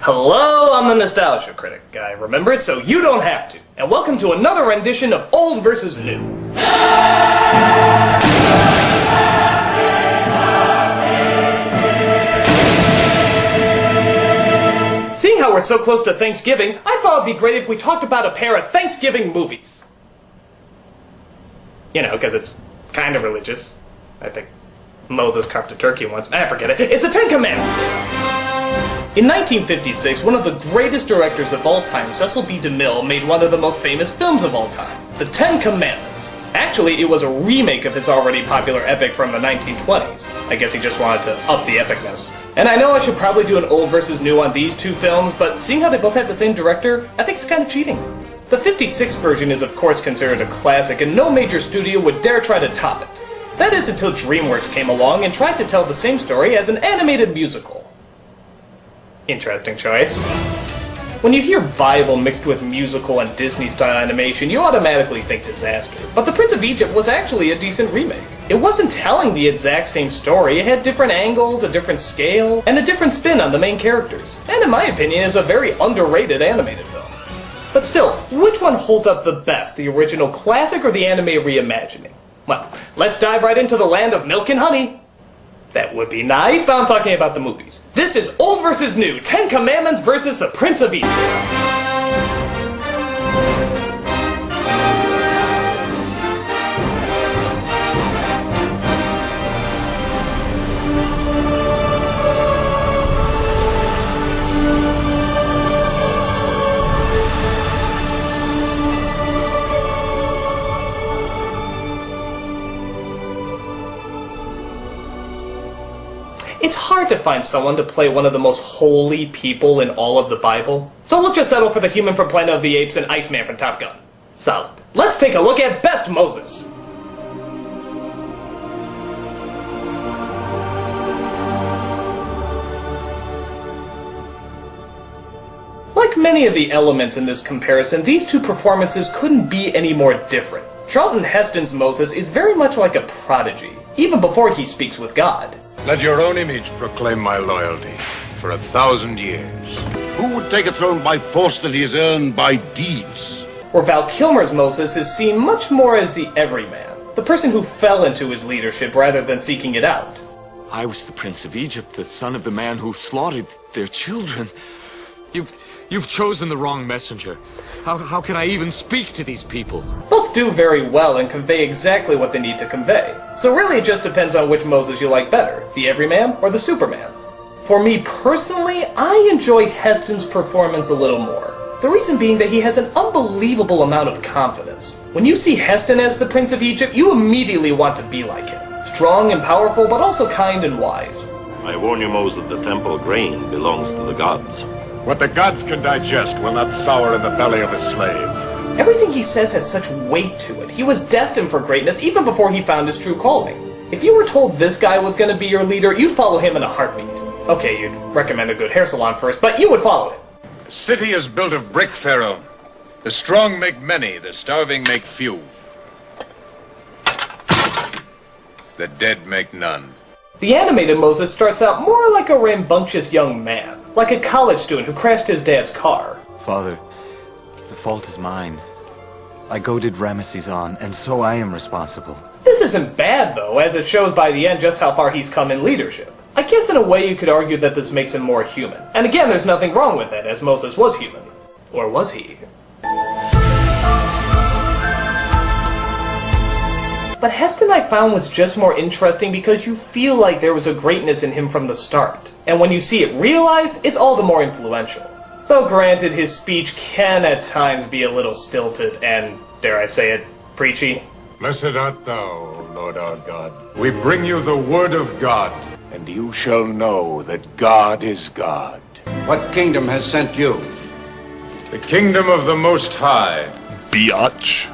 Hello, I'm the Nostalgia Critic. I remember it so you don't have to. And welcome to another rendition of Old vs. New. Seeing how we're so close to Thanksgiving, I thought it'd be great if we talked about a pair of Thanksgiving movies. You know, because it's kind of religious. I think Moses carved a turkey once. I forget it. It's the Ten Commandments. In 1956, one of the greatest directors of all time, Cecil B. DeMille, made one of the most famous films of all time, The Ten Commandments. Actually, it was a remake of his already popular epic from the 1920s. I guess he just wanted to up the epicness. And I know I should probably do an old versus new on these two films, but seeing how they both have the same director, I think it's kind of cheating. The 56 version is of course considered a classic, and no major studio would dare try to top it. That is until DreamWorks came along and tried to tell the same story as an animated musical. Interesting choice. When you hear Bible mixed with musical and Disney-style animation, you automatically think disaster. But The Prince of Egypt was actually a decent remake. It wasn't telling the exact same story, it had different angles, a different scale, and a different spin on the main characters. And in my opinion, is a very underrated animated film. But still, which one holds up the best, the original classic or the anime reimagining? Well, let's dive right into the land of milk and honey. That would be nice, but I'm talking about the movies. This is Old vs. New, 10 Commandments versus The Prince of Egypt. It's hard to find someone to play one of the most holy people in all of the Bible, so we'll just settle for the human from Planet of the Apes and Iceman from Top Gun. Solid. Let's take a look at Best Moses. Like many of the elements in this comparison, these two performances couldn't be any more different. Charlton Heston's Moses is very much like a prodigy, even before he speaks with God. Let your own image proclaim my loyalty for 1,000 years. Who would take a throne by force that he has earned by deeds? Where Val Kilmer's Moses is seen much more as the everyman, the person who fell into his leadership rather than seeking it out. I was the Prince of Egypt, the son of the man who slaughtered their children. You've chosen the wrong messenger. How can I even speak to these people? Both do very well and convey exactly what they need to convey. So really it just depends on which Moses you like better, the everyman or the Superman. For me personally, I enjoy Heston's performance a little more. The reason being that he has an unbelievable amount of confidence. When you see Heston as the Prince of Egypt, you immediately want to be like him. Strong and powerful, but also kind and wise. I warn you, Moses, that the temple grain belongs to the gods. What the gods can digest will not sour in the belly of a slave. Everything he says has such weight to it. He was destined for greatness even before he found his true calling. If you were told this guy was going to be your leader, you'd follow him in a heartbeat. Okay, you'd recommend a good hair salon first, but you would follow him. The city is built of brick, Pharaoh. The strong make many, the starving make few. The dead make none. The animated Moses starts out more like a rambunctious young man, like a college student who crashed his dad's car. Father, the fault is mine. I goaded Ramesses on, and so I am responsible. This isn't bad, though, as it shows by the end just how far he's come in leadership. I guess in a way you could argue that this makes him more human. And again, there's nothing wrong with that, as Moses was human. Or was he? But Heston I found was just more interesting because you feel like there was a greatness in him from the start. And when you see it realized, it's all the more influential. Though granted, his speech can at times be a little stilted and, dare I say it, preachy. Blessed art thou, O Lord our God. We bring you the word of God, and you shall know that God is God. What kingdom has sent you? The kingdom of the Most High. Biatch.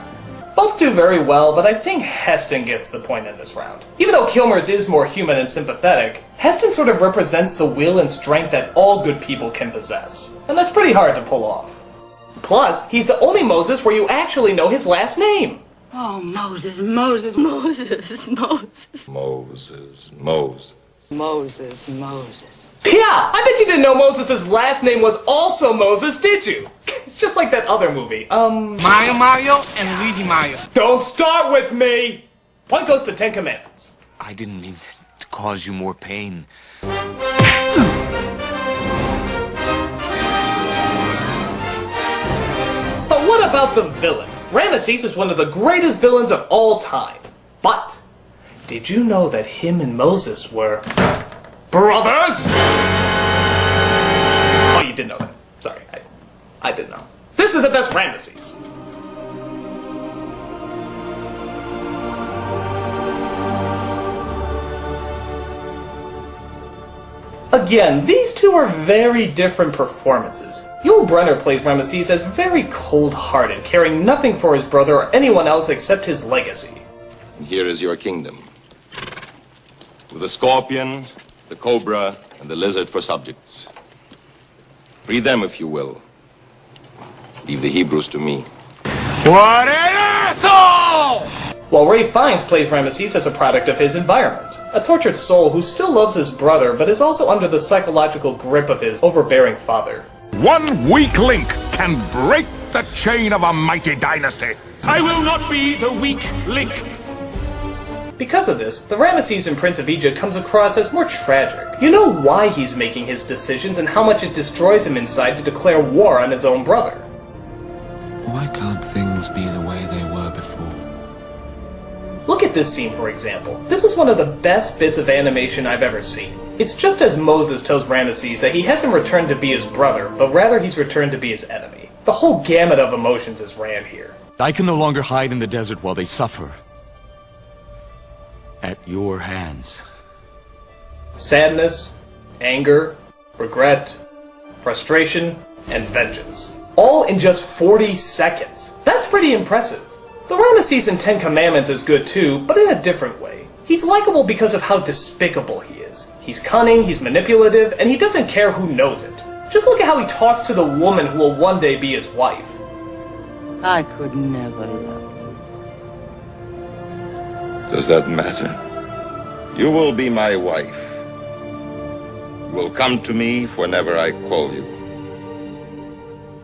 Both do very well, but I think Heston gets the point in this round. Even though Kilmer's is more human and sympathetic, Heston sort of represents the will and strength that all good people can possess. And that's pretty hard to pull off. Plus, he's the only Moses where you actually know his last name. Oh, Moses, Moses, Moses, Moses. Moses, Moses. Moses, Moses. Yeah, I bet you didn't know Moses' last name was also Moses, did you? It's just like that other movie, Mario, and Luigi Mario. Don't start with me! Point goes to Ten Commandments. I didn't mean to cause you more pain. But what about the villain? Ramesses is one of the greatest villains of all time. But, did you know that him and Moses were brothers? Oh, you didn't know that. Sorry, I didn't know. This is the best Ramesses. Again, these two are very different performances. Yul Brynner plays Ramesses as very cold-hearted, caring nothing for his brother or anyone else except his legacy. Here is your kingdom, with the scorpion, the cobra, and the lizard for subjects. Free them if you will. Leave the Hebrews to me. What an asshole! While Ray Fiennes plays Ramesses as a product of his environment. A tortured soul who still loves his brother, but is also under the psychological grip of his overbearing father. One weak link can break the chain of a mighty dynasty. I will not be the weak link. Because of this, the Ramesses in Prince of Egypt comes across as more tragic. You know why he's making his decisions and how much it destroys him inside to declare war on his own brother. Why can't things be the way they were before? Look at this scene, for example. This is one of the best bits of animation I've ever seen. It's just as Moses tells Ramesses that he hasn't returned to be his brother, but rather he's returned to be his enemy. The whole gamut of emotions is ran here. I can no longer hide in the desert while they suffer. At your hands. Sadness, anger, regret, frustration, and vengeance. All in just 40 seconds. That's pretty impressive. The Ramesses in Ten Commandments is good too, but in a different way. He's likable because of how despicable he is. He's cunning, he's manipulative, and he doesn't care who knows it. Just look at how he talks to the woman who will one day be his wife. I could never love you. Does that matter? You will be my wife. You will come to me whenever I call you.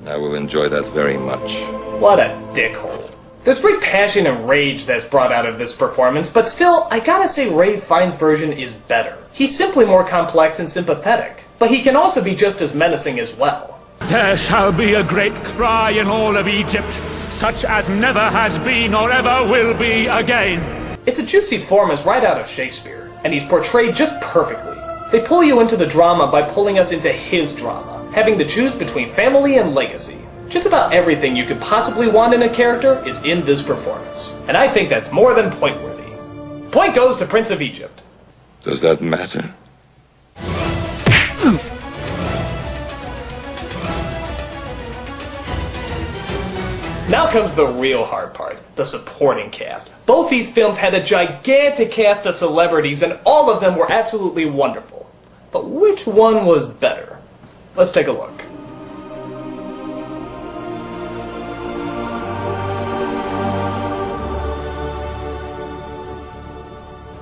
I will enjoy that very much. What a dickhole. There's great passion and rage that's brought out of this performance, but still, I gotta say Ray Fiennes' version is better. He's simply more complex and sympathetic, but he can also be just as menacing as well. There shall be a great cry in all of Egypt, such as never has been or ever will be again. It's a juicy performance right out of Shakespeare, and he's portrayed just perfectly. They pull you into the drama by pulling us into his drama, having to choose between family and legacy. Just about everything you could possibly want in a character is in this performance, and I think that's more than point-worthy. Point goes to Prince of Egypt. Does that matter? Now comes the real hard part, the supporting cast. Both these films had a gigantic cast of celebrities, and all of them were absolutely wonderful. But which one was better? Let's take a look.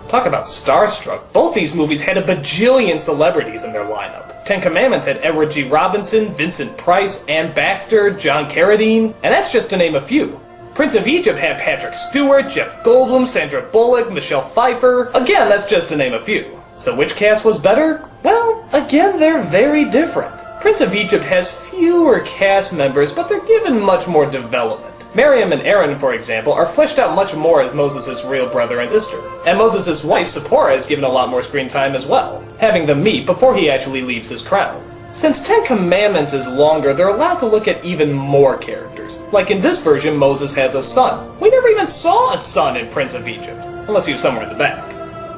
Talk about starstruck. Both these movies had a bajillion celebrities in their lineup. Ten Commandments had Edward G. Robinson, Vincent Price, Ann Baxter, John Carradine, and that's just to name a few. Prince of Egypt had Patrick Stewart, Jeff Goldblum, Sandra Bullock, Michelle Pfeiffer. Again, that's just to name a few. So which cast was better? Well, again, they're very different. Prince of Egypt has fewer cast members, but they're given much more development. Miriam and Aaron, for example, are fleshed out much more as Moses' real brother and sister. And Moses' wife, Zipporah, is given a lot more screen time as well, having them meet before he actually leaves his crown. Since Ten Commandments is longer, they're allowed to look at even more characters. Like in this version, Moses has a son. We never even saw a son in Prince of Egypt, unless he was somewhere in the back.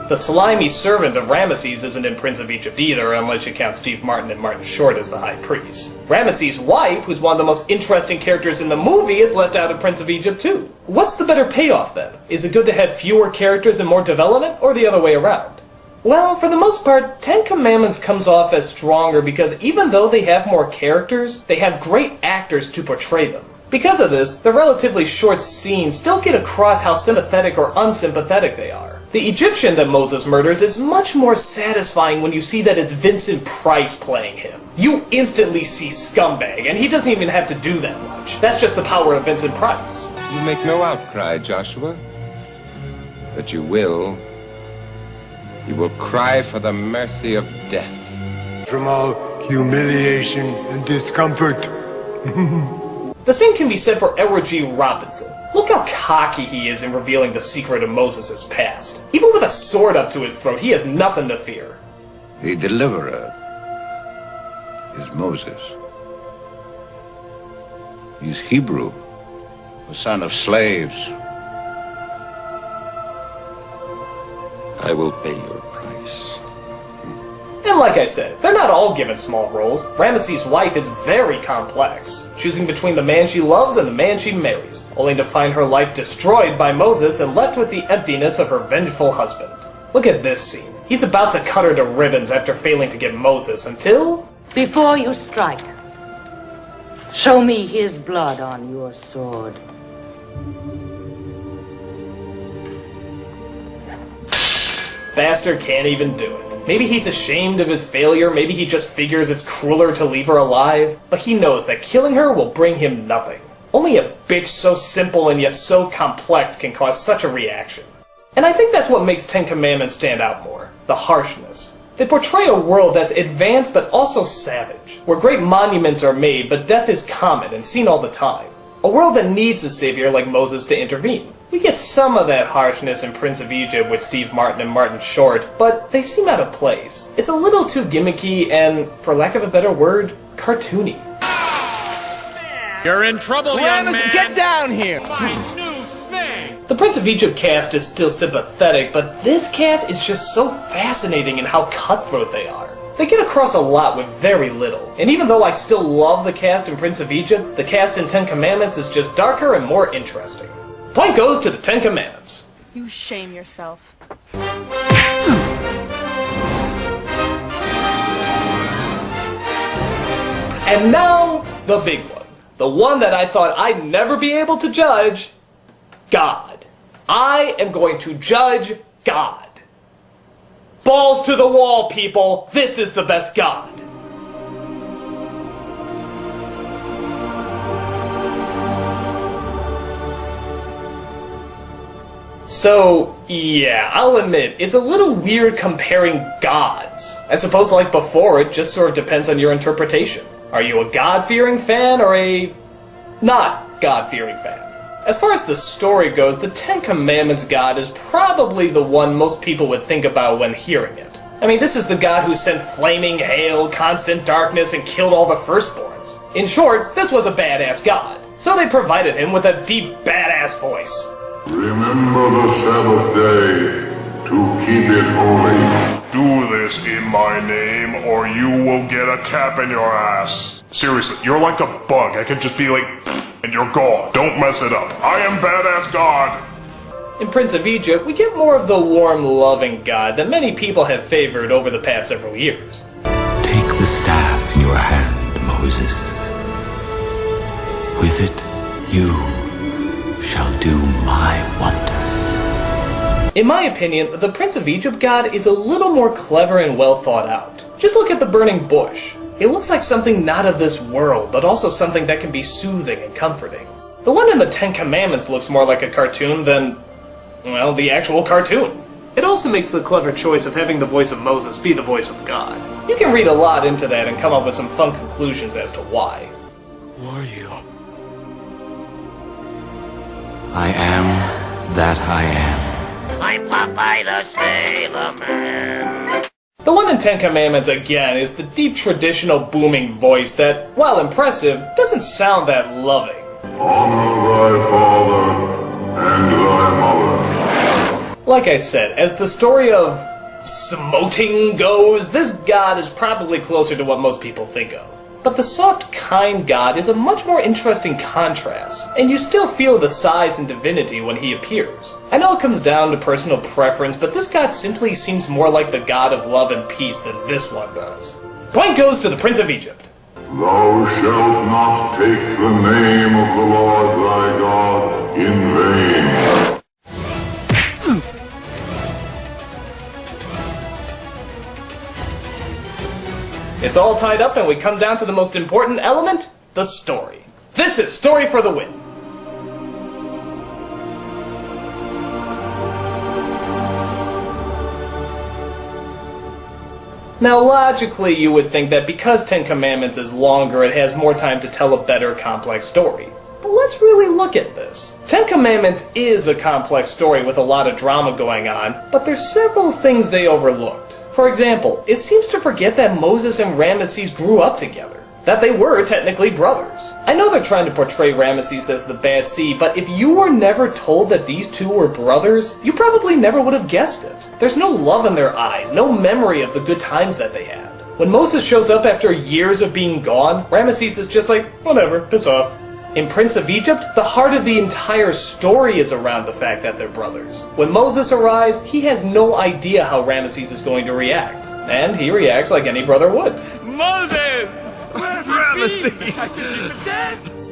The slimy servant of Ramesses isn't in Prince of Egypt either, unless you count Steve Martin and Martin Short as the high priest. Ramesses' wife, who's one of the most interesting characters in the movie, is left out of Prince of Egypt too. What's the better payoff then? Is it good to have fewer characters and more development, or the other way around? Well, for the most part, Ten Commandments comes off as stronger because even though they have more characters, they have great actors to portray them. Because of this, the relatively short scenes still get across how sympathetic or unsympathetic they are. The Egyptian that Moses murders is much more satisfying when you see that it's Vincent Price playing him. You instantly see scumbag, and he doesn't even have to do that much. That's just the power of Vincent Price. You make no outcry, Joshua. But you will. You will cry for the mercy of death. From all humiliation and discomfort. The same can be said for Edward G. Robinson. Look how cocky he is in revealing the secret of Moses' past. Even with a sword up to his throat, he has nothing to fear. The deliverer is Moses. He's Hebrew, the son of slaves. I will pay your price. And like I said, they're not all given small roles. Ramesses' wife is very complex, choosing between the man she loves and the man she marries, only to find her life destroyed by Moses and left with the emptiness of her vengeful husband. Look at this scene. He's about to cut her to ribbons after failing to get Moses until... Before you strike, show me his blood on your sword. Bastard can't even do it. Maybe he's ashamed of his failure, maybe he just figures it's crueler to leave her alive, but he knows that killing her will bring him nothing. Only a bitch so simple and yet so complex can cause such a reaction. And I think that's what makes Ten Commandments stand out more. The harshness. They portray a world that's advanced but also savage, where great monuments are made but death is common and seen all the time. A world that needs a savior like Moses to intervene. We get some of that harshness in Prince of Egypt with Steve Martin and Martin Short, but they seem out of place. It's a little too gimmicky and, for lack of a better word, cartoony. You're in trouble, young man! Get down here! My new thing! The Prince of Egypt cast is still sympathetic, but this cast is just so fascinating in how cutthroat they are. They get across a lot with very little, and even though I still love the cast in Prince of Egypt, the cast in Ten Commandments is just darker and more interesting. Point goes to the Ten Commandments. You shame yourself. And now, the big one. The one that I thought I'd never be able to judge. God. I am going to judge God. Balls to the wall, people. This is the best God. So, yeah, I'll admit, it's a little weird comparing gods. I suppose like before, it just sort of depends on your interpretation. Are you a God-fearing fan or a not God-fearing fan? As far as the story goes, the Ten Commandments God is probably the one most people would think about when hearing it. I mean, this is the God who sent flaming hail, constant darkness, and killed all the firstborns. In short, this was a badass God. So they provided him with a deep, badass voice. Remember the Sabbath day to keep it holy. Do this in my name, or you will get a cap in your ass. Seriously, you're like a bug. I could just be like, and you're gone. Don't mess it up. I am badass God. In Prince of Egypt, we get more of the warm, loving God that many people have favored over the past several years. Take the staff in your hand, Moses. With it, you shall do my wonders. In my opinion, the Prince of Egypt God is a little more clever and well thought out. Just look at the burning bush. It looks like something not of this world, but also something that can be soothing and comforting. The one in the Ten Commandments looks more like a cartoon than, well, the actual cartoon. It also makes the clever choice of having the voice of Moses be the voice of God. You can read a lot into that and come up with some fun conclusions as to why. Who are you? I am that I am. I'm Popeye the Sailor Man. The one in Ten Commandments, again, is the deep traditional booming voice that, while impressive, doesn't sound that loving. Honor thy father and thy mother. Like I said, as the story of smoting goes, this God is probably closer to what most people think of. But the soft, kind God is a much more interesting contrast, and you still feel the size and divinity when he appears. I know it comes down to personal preference, but this God simply seems more like the God of love and peace than this one does. Point goes to the Prince of Egypt. Thou shalt not take the name of the Lord thy God in vain. It's all tied up and we come down to the most important element, the story. This is Story for the Win. Now, logically, you would think that because Ten Commandments is longer, it has more time to tell a better, complex story. But let's really look at this. Ten Commandments is a complex story with a lot of drama going on, but there's several things they overlooked. For example, it seems to forget that Moses and Ramesses grew up together. That they were technically brothers. I know they're trying to portray Ramesses as the bad seed, but if you were never told that these two were brothers, you probably never would have guessed it. There's no love in their eyes, no memory of the good times that they had. When Moses shows up after years of being gone, Ramesses is just like, whatever, piss off. In Prince of Egypt, the heart of the entire story is around the fact that they're brothers. When Moses arrives, he has no idea how Ramesses is going to react. And he reacts like any brother would. Moses! Ramesses!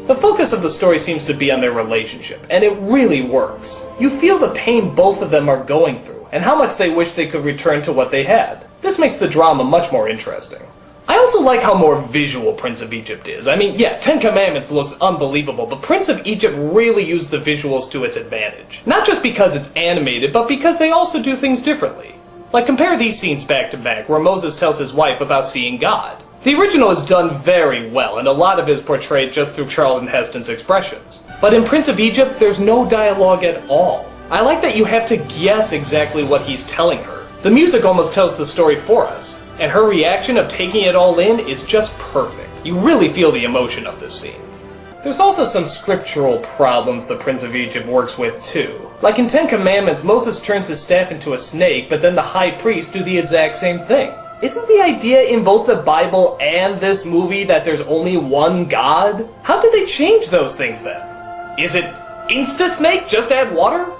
The focus of the story seems to be on their relationship, and it really works. You feel the pain both of them are going through, and how much they wish they could return to what they had. This makes the drama much more interesting. I also like how more visual Prince of Egypt is. I mean, yeah, Ten Commandments looks unbelievable, but Prince of Egypt really used the visuals to its advantage. Not just because it's animated, but because they also do things differently. Like, compare these scenes back to back, where Moses tells his wife about seeing God. The original is done very well, and a lot of it is portrayed just through Charlton Heston's expressions. But in Prince of Egypt, there's no dialogue at all. I like that you have to guess exactly what he's telling her. The music almost tells the story for us, and her reaction of taking it all in is just perfect. You really feel the emotion of this scene. There's also some scriptural problems the Prince of Egypt works with too. Like in Ten Commandments, Moses turns his staff into a snake, but then the high priest do the exact same thing. Isn't the idea in both the Bible and this movie that there's only one God? How did they change those things then? Is it Insta-Snake, just add water?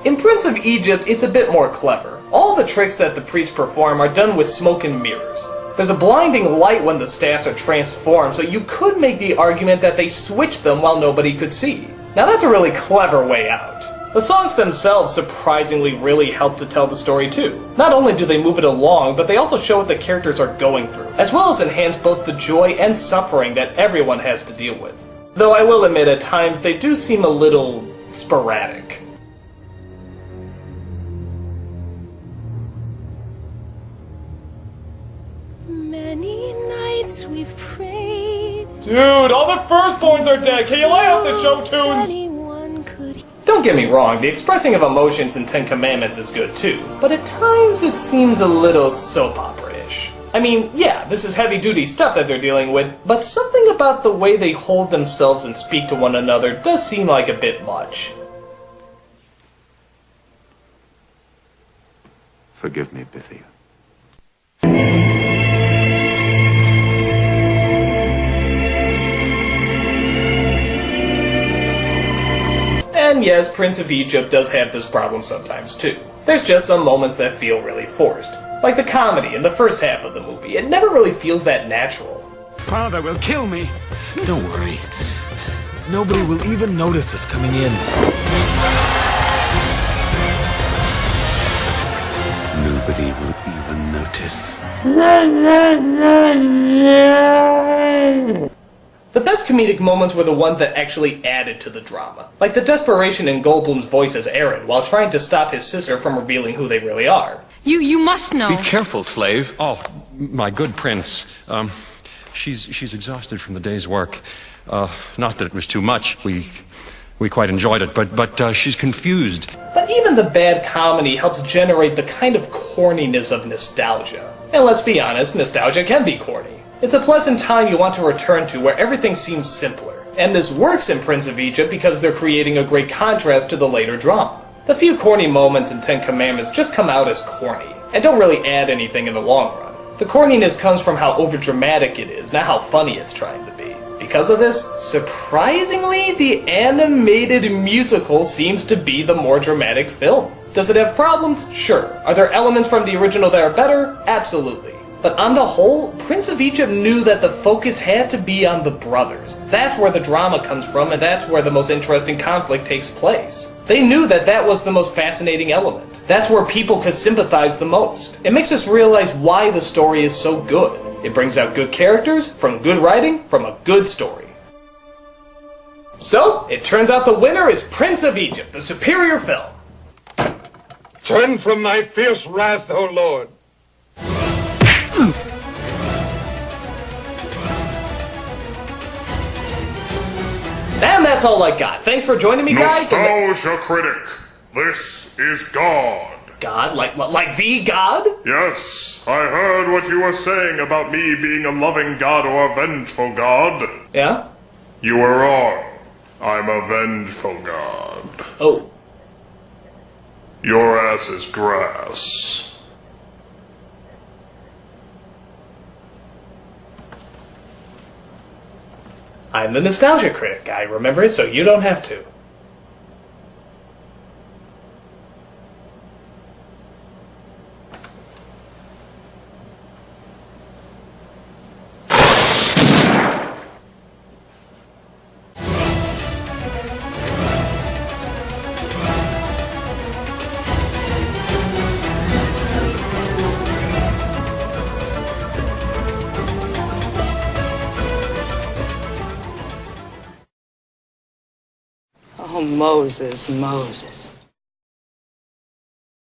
In Prince of Egypt, it's a bit more clever. All the tricks that the priests perform are done with smoke and mirrors. There's a blinding light when the staffs are transformed, so you could make the argument that they switched them while nobody could see. Now that's a really clever way out. The songs themselves surprisingly really help to tell the story too. Not only do they move it along, but they also show what the characters are going through, as well as enhance both the joy and suffering that everyone has to deal with. Though I will admit at times they do seem a little sporadic. Many nights we've prayed. Dude, all the firstborns are dead! Can you lay off the show tunes? Don't get me wrong, the expressing of emotions in Ten Commandments is good too, but at times it seems a little soap opera-ish. I mean, yeah, this is heavy-duty stuff that they're dealing with, but something about the way they hold themselves and speak to one another does seem like a bit much. Forgive me, Bithy. And yes, Prince of Egypt does have this problem sometimes too. There's just some moments that feel really forced. Like the comedy in the first half of the movie. It never really feels that natural. Father will kill me. Don't worry. Nobody will even notice us coming in. Nobody will even notice. The best comedic moments were the ones that actually added to the drama. Like the desperation in Goldblum's voice as Aaron while trying to stop his sister from revealing who they really are. You must know. Be careful, slave. Oh, my good prince. She's exhausted from the day's work. Not that it was too much. We quite enjoyed it, but she's confused. But even the bad comedy helps generate the kind of corniness of nostalgia. And let's be honest, nostalgia can be corny. It's a pleasant time you want to return to where everything seems simpler. And this works in Prince of Egypt because they're creating a great contrast to the later drama. The few corny moments in Ten Commandments just come out as corny, and don't really add anything in the long run. The corniness comes from how overdramatic it is, not how funny it's trying to be. Because of this, surprisingly, the animated musical seems to be the more dramatic film. Does it have problems? Sure. Are there elements from the original that are better? Absolutely. But on the whole, Prince of Egypt knew that the focus had to be on the brothers. That's where the drama comes from, and that's where the most interesting conflict takes place. They knew that that was the most fascinating element. That's where people could sympathize the most. It makes us realize why the story is so good. It brings out good characters from good writing from a good story. So, it turns out the winner is Prince of Egypt, the superior film. Turn from thy fierce wrath, O Lord. And that's all I got. Thanks for joining me, guys. Nostalgia Critic. This is God. God? Like the God? Yes. I heard what you were saying about me being a loving God or a vengeful God. Yeah? You were wrong. I'm a vengeful God. Oh. Your ass is grass. I'm the Nostalgia Critic. I remember it so you don't have to. Oh, Moses, Moses.